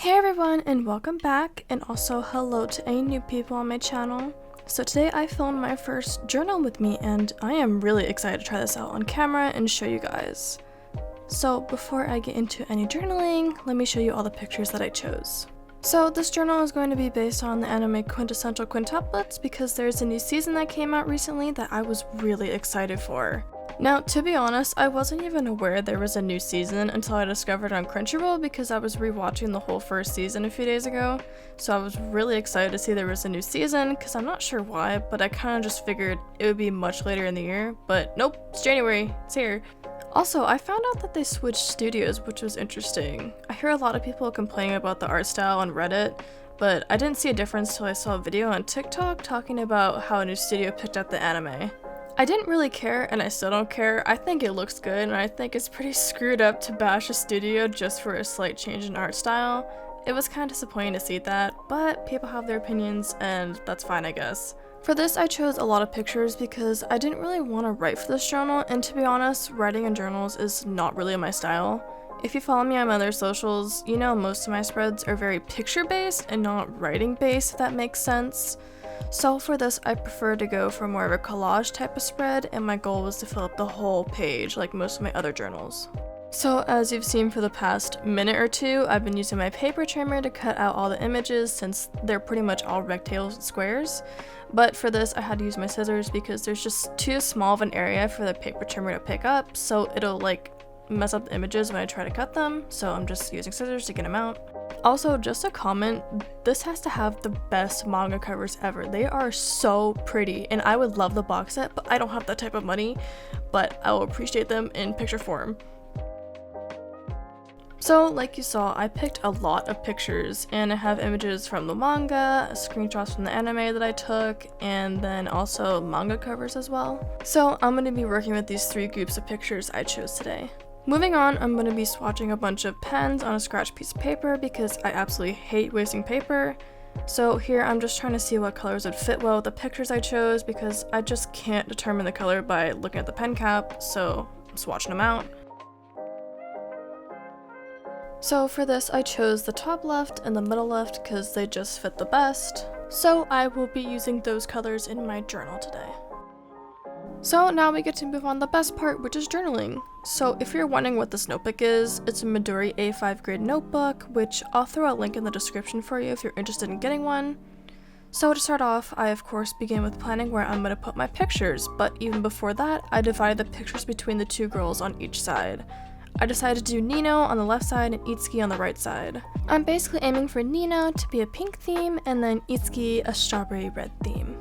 Hey everyone, and welcome back, and also hello to any new people on my channel. So today I filmed my first journal with me, and I am really excited to try this out on camera and show you guys. So before I get into any journaling, let me show you all the pictures that I chose. So this journal is going to be based on the anime Quintessential Quintuplets because there's a new season that came out recently that I was really excited for. Now, to be honest, I wasn't even aware there was a new season until I discovered on Crunchyroll because I was rewatching the whole first season a few days ago. So I was really excited to see there was a new season because I'm not sure why, but I kind of just figured it would be much later in the year. But nope, it's January, it's here. Also, I found out that they switched studios, which was interesting. I hear a lot of people complaining about the art style on Reddit, but I didn't see a difference till I saw a video on TikTok talking about how a new studio picked up the anime. I didn't really care, and I still don't care. I think it looks good, and I think it's pretty screwed up to bash a studio just for a slight change in art style. It was kind of disappointing to see that, but people have their opinions, and that's fine, I guess. For this, I chose a lot of pictures because I didn't really want to write for this journal, and to be honest, writing in journals is not really my style. If you follow me on my other socials, you know most of my spreads are very picture-based and not writing-based, if that makes sense. So for this, I prefer to go for more of a collage type of spread, and my goal was to fill up the whole page like most of my other journals. So as you've seen for the past minute or two, I've been using my paper trimmer to cut out all the images since they're pretty much all rectangles and squares. But for this, I had to use my scissors because there's just too small of an area for the paper trimmer to pick up, so it'll like mess up the images when I try to cut them, so I'm just using scissors to get them out. Also, just a comment, this has to have the best manga covers ever. They are so pretty, and I would love the box set, but I don't have that type of money, but I will appreciate them in picture form. So, like you saw, I picked a lot of pictures, and I have images from the manga, screenshots from the anime that I took, and then also manga covers as well. So, I'm going to be working with these three groups of pictures I chose today. Moving on, I'm going to be swatching a bunch of pens on a scratch piece of paper because I absolutely hate wasting paper. So here I'm just trying to see what colors would fit well with the pictures I chose because I just can't determine the color by looking at the pen cap, so I'm swatching them out. So for this, I chose the top left and the middle left because they just fit the best. So I will be using those colors in my journal today. So now we get to move on to the best part, which is journaling. So if you're wondering what this notebook is, it's a Midori A5 grade notebook, which I'll throw a link in the description for you if you're interested in getting one. So to start off, I of course begin with planning where I'm going to put my pictures, but even before that, I divided the pictures between the two girls on each side. I decided to do Nino on the left side and Itsuki on the right side. I'm basically aiming for Nino to be a pink theme and then Itsuki a strawberry red theme.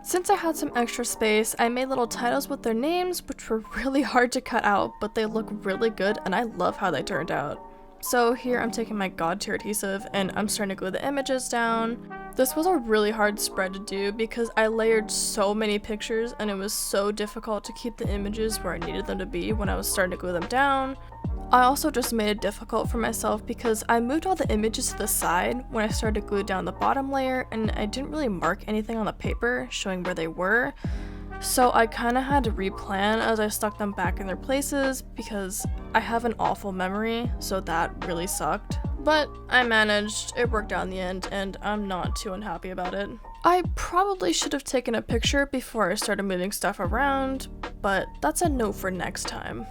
Since I had some extra space, I made little titles with their names, which were really hard to cut out, but they look really good and I love how they turned out. So here I'm taking my god tier adhesive and I'm starting to glue the images down. This was a really hard spread to do because I layered so many pictures and it was so difficult to keep the images where I needed them to be when I was starting to glue them down. I also just made it difficult for myself because I moved all the images to the side when I started to glue down the bottom layer and I didn't really mark anything on the paper showing where they were. So I kind of had to replan as I stuck them back in their places because I have an awful memory, so that really sucked. But I managed, it worked out in the end, and I'm not too unhappy about it. I probably should have taken a picture before I started moving stuff around, but that's a note for next time.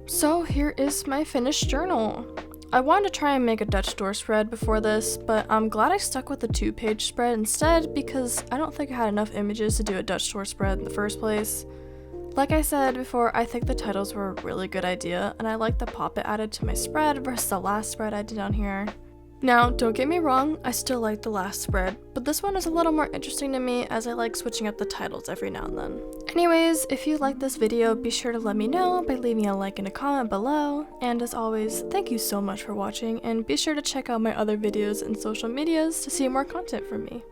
So here is my finished journal. I wanted to try and make a Dutch door spread before this, but I'm glad I stuck with the 2-page spread instead because I don't think I had enough images to do a Dutch door spread in the first place. Like I said before, I think the titles were a really good idea, and I like the pop it added to my spread versus the last spread I did on here. Now, don't get me wrong, I still like the last spread, but this one is a little more interesting to me as I like switching up the titles every now and then. Anyways, if you liked this video, be sure to let me know by leaving a like and a comment below, and as always, thank you so much for watching, and be sure to check out my other videos and social medias to see more content from me.